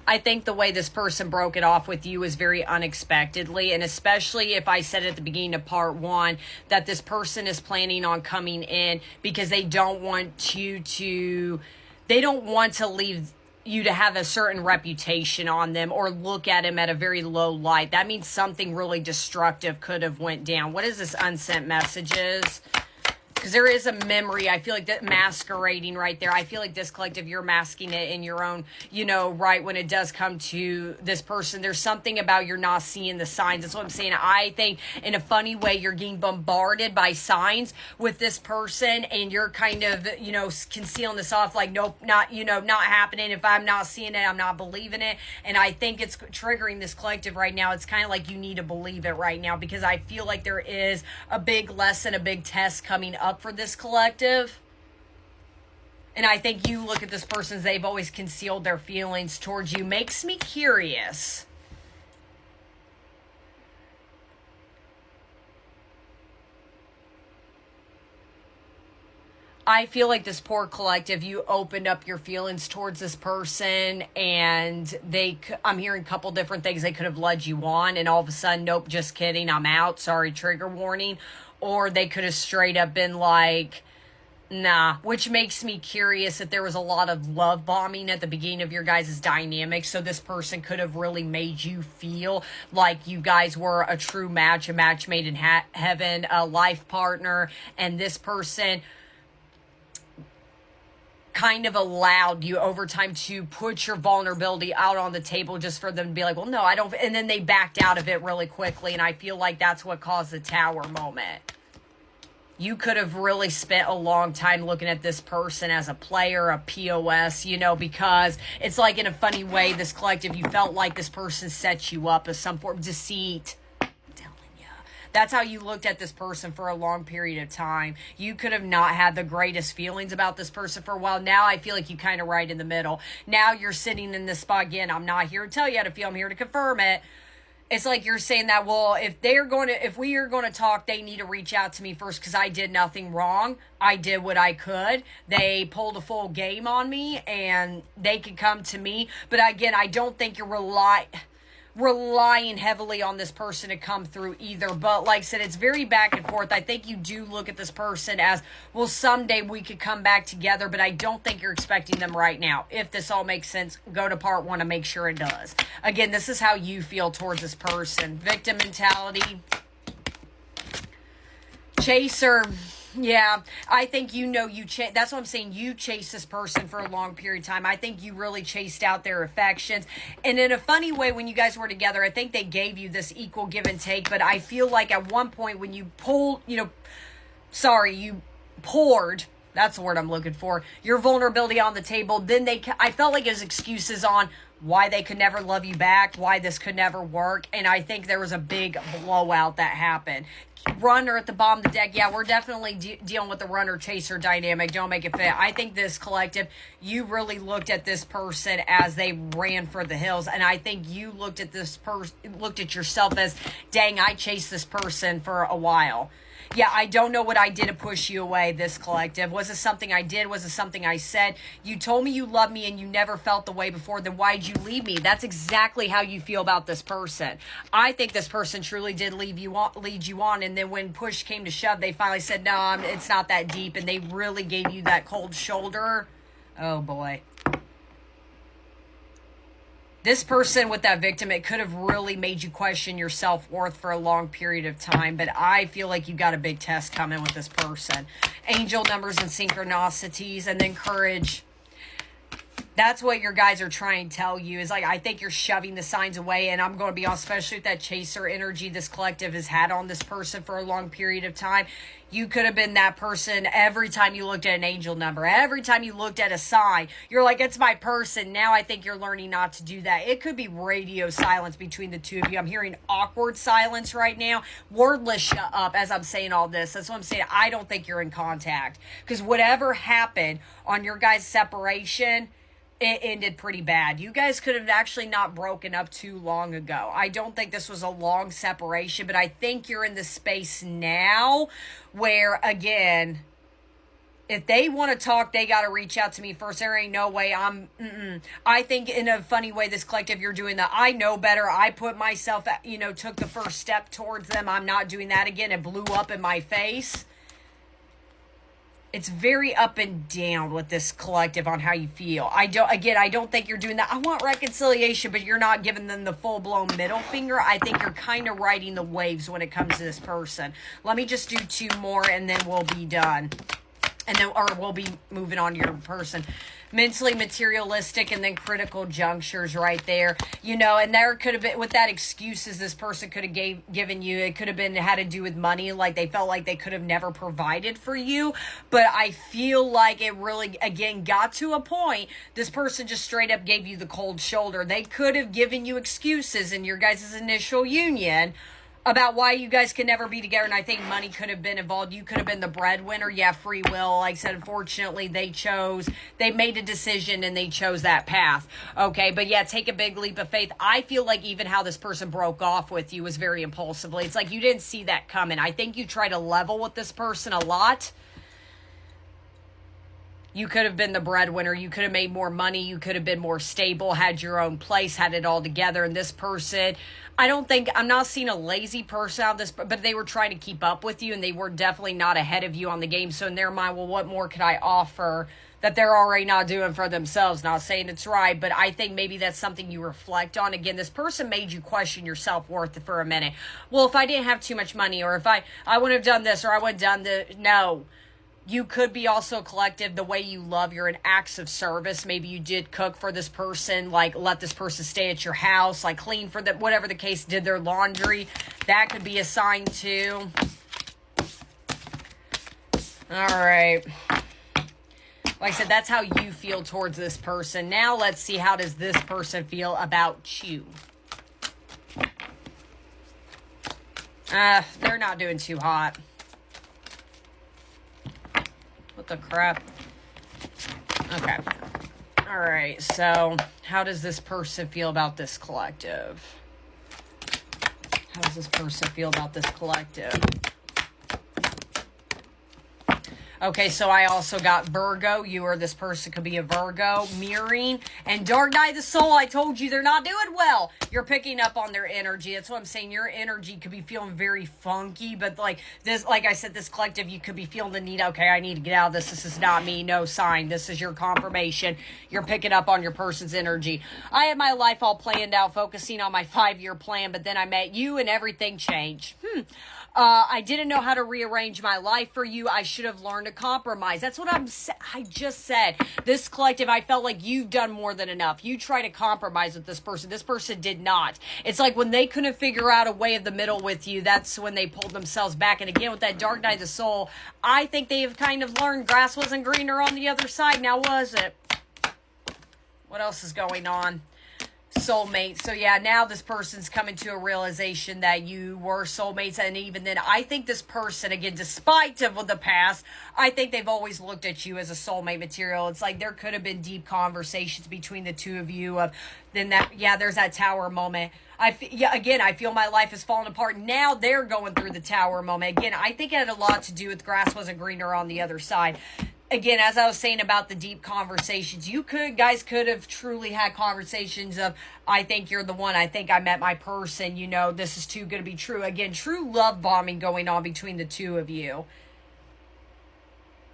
I think the way this person broke it off with you is very unexpectedly, and especially if I said at the beginning of part one that this person is planning on coming in because they don't want to leave you to have a certain reputation on them or look at him at a very low light. That means something really destructive could have went down. What is this unsent messages? Because there is a memory, I feel like, that masquerading right there. I feel like this collective, you're masking it in your own, right when it does come to this person. There's something about you're not seeing the signs. That's what I'm saying. I think in a funny way, you're getting bombarded by signs with this person, and you're kind of, concealing this off like, nope, not happening. If I'm not seeing it, I'm not believing it. And I think it's triggering this collective right now. It's kind of like you need to believe it right now, because I feel like there is a big lesson, a big test coming up for this collective. And I think you look at this person as they've always concealed their feelings towards you. Makes me curious. I feel like this poor collective, you opened up your feelings towards this person, and I'm hearing a couple different things. They could have led you on, and all of a sudden, nope, just kidding, I'm out, sorry, trigger warning. Or they could have straight up been like, nah, which makes me curious if there was a lot of love bombing at the beginning of your guys' dynamic. So this person could have really made you feel like you guys were a true match, a match made in heaven, a life partner, and this person kind of allowed you over time to put your vulnerability out on the table just for them to be like, well, no, I don't. And then they backed out of it really quickly. And I feel like that's what caused the tower moment. You could have really spent a long time looking at this person as a player, a POS, because it's like, in a funny way, this collective, you felt like this person set you up as some form of deceit. That's how you looked at this person for a long period of time. You could have not had the greatest feelings about this person for a while. Now I feel like you kind of right in the middle. Now you're sitting in this spot again. I'm not here to tell you how to feel. I'm here to confirm it. It's like you're saying that, well, if we are going to talk, they need to reach out to me first, because I did nothing wrong. I did what I could. They pulled a full game on me, and they could come to me. But again, I don't think you're relying heavily on this person to come through either. But like I said, it's very back and forth. I think you do look at this person as, well, someday we could come back together, but I don't think you're expecting them right now. If this all makes sense, go to part one to make sure it does. Again, this is how you feel towards this person. Victim mentality. Chaser. Yeah, I think that's what I'm saying. You chased this person for a long period of time. I think you really chased out their affections. And in a funny way, when you guys were together, I think they gave you this equal give and take. But I feel like at one point when you you poured, that's the word I'm looking for, your vulnerability on the table, then I felt like it was excuses on why they could never love you back, why this could never work. And I think there was a big blowout that happened. Runner at the bottom of the deck. Yeah, we're definitely dealing with the runner-chaser dynamic. Don't make it fit. I think this collective, you really looked at this person as they ran for the hills. And I think you looked at looked at yourself as, dang, I chased this person for a while. Yeah, I don't know what I did to push you away, this collective. Was it something I did? Was it something I said? You told me you loved me and you never felt the way before. Then why'd you leave me? That's exactly how you feel about this person. I think this person truly did lead you on. And then when push came to shove, they finally said, no, it's not that deep. And they really gave you that cold shoulder. Oh, boy. This person with that victim, it could have really made you question your self-worth for a long period of time. But I feel like you got a big test coming with this person. Angel numbers and synchronicities, and then courage. That's what your guys are trying to tell you. Is like, I think you're shoving the signs away. And I'm going to be honest, especially with that chaser energy this collective has had on this person for a long period of time. You could have been that person every time you looked at an angel number. Every time you looked at a sign, you're like, it's my person. Now I think you're learning not to do that. It could be radio silence between the two of you. I'm hearing awkward silence right now. Wordless shut up as I'm saying all this. That's what I'm saying. I don't think you're in contact. Because whatever happened on your guys' separation, it ended pretty bad. You guys could have actually not broken up too long ago. I don't think this was a long separation, but I think you're in the space now where, again, If they want to talk, they got to reach out to me first. There ain't no way I think in a funny way, this collective, you're doing that. I know better. I put myself, took the first step towards them. I'm not doing that again. It blew up in my face. It's very up and down with this collective on how you feel. I don't think you're doing that. I want reconciliation, but you're not giving them the full-blown middle finger. I think you're kind of riding the waves when it comes to this person. Let me just do 2 more and then we'll be done. Or we'll be moving on to your person. Mentally materialistic and then critical junctures right there. And there could have been, with that excuses this person could have given you, it could have been had to do with money, like they felt like they could have never provided for you. But I feel like it really, again, got to a point, this person just straight up gave you the cold shoulder. They could have given you excuses in your guys' initial union about why you guys can never be together, and I think money could have been involved. You could have been the breadwinner. Yeah, free will. Like I said, unfortunately, they made a decision and they chose that path. Okay, but yeah, take a big leap of faith. I feel like even how this person broke off with you was very impulsively. It's like you didn't see that coming. I think you try to level with this person a lot. You could have been the breadwinner. You could have made more money. You could have been more stable, had your own place, had it all together. And this person, I'm not seeing a lazy person out of this, but they were trying to keep up with you and they were definitely not ahead of you on the game. So in their mind, well, what more could I offer that they're already not doing for themselves? Not saying it's right, but I think maybe that's something you reflect on. Again, this person made you question your self-worth for a minute. Well, if I didn't have too much money, or if I wouldn't have done this, or I would have done no. You could be also collective, the way you love, you're in acts of service. Maybe you did cook for this person, like let this person stay at your house, like clean for them, whatever the case, did their laundry. That could be a sign too. All right. Like I said, that's how you feel towards this person. Now let's see, how does this person feel about you? They're not doing too hot. What the crap? Okay. All right. So how does this person feel about this collective? How does this person feel about this collective? Okay, so I also got Virgo. You or this person could be a Virgo. Mirroring. And Dark Night of the Soul, I told you they're not doing well. You're picking up on their energy. That's what I'm saying. Your energy could be feeling very funky. But like I said, this collective, you could be feeling the need. Okay, I need to get out of this. This is not me. No sign. This is your confirmation. You're picking up on your person's energy. I had my life all planned out, focusing on my 5-year plan. But then I met you and everything changed. I didn't know how to rearrange my life for you. I should have learned to compromise. That's what I just said. This collective, I felt like you've done more than enough. You try to compromise with this person. This person did not. It's like when they couldn't figure out a way of the middle with you, that's when they pulled themselves back. And again, with that Dark Night of the Soul, I think they have kind of learned grass wasn't greener on the other side. Now was it? What else is going on? Soulmate. So yeah, now this person's coming to a realization that you were soulmates, and even then, I think this person, again, despite of the past, I think they've always looked at you as a soulmate material. It's like there could have been deep conversations between the two of you. There's that tower moment. I feel my life has fallen apart. Now they're going through the tower moment. Again, I think it had a lot to do with grass wasn't greener on the other side. Again, as I was saying about the deep conversations, guys could have truly had conversations of, I think you're the one. I think I met my person. This is too good to be true. Again, true love bombing going on between the two of you.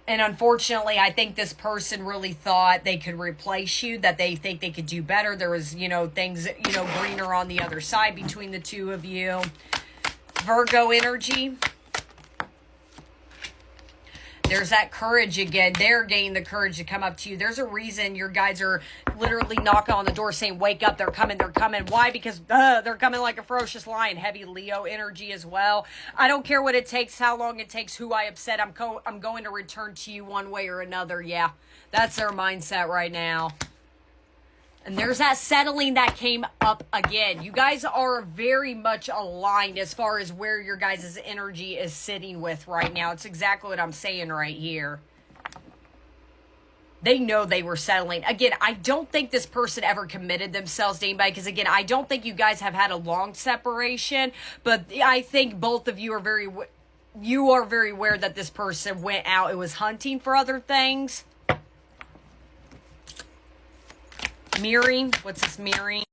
And unfortunately, I think this person really thought they could replace you, that they think they could do better. There was, things, greener on the other side between the two of you. Virgo energy. There's that courage again. They're gaining the courage to come up to you. There's a reason your guys are literally knocking on the door saying, wake up, they're coming, they're coming. Why? Because they're coming like a ferocious lion. Heavy Leo energy as well. I don't care what it takes, how long it takes, who I upset. I'm going to return to you one way or another. Yeah, that's their mindset right now. And there's that settling that came up again. You guys are very much aligned as far as where your guys' energy is sitting with right now. It's exactly what I'm saying right here. They know they were settling. Again, I don't think this person ever committed themselves to anybody, because again, I don't think you guys have had a long separation, but I think both of you are very you are very aware that this person went out and was hunting for other things. Mirroring. What's this mirroring?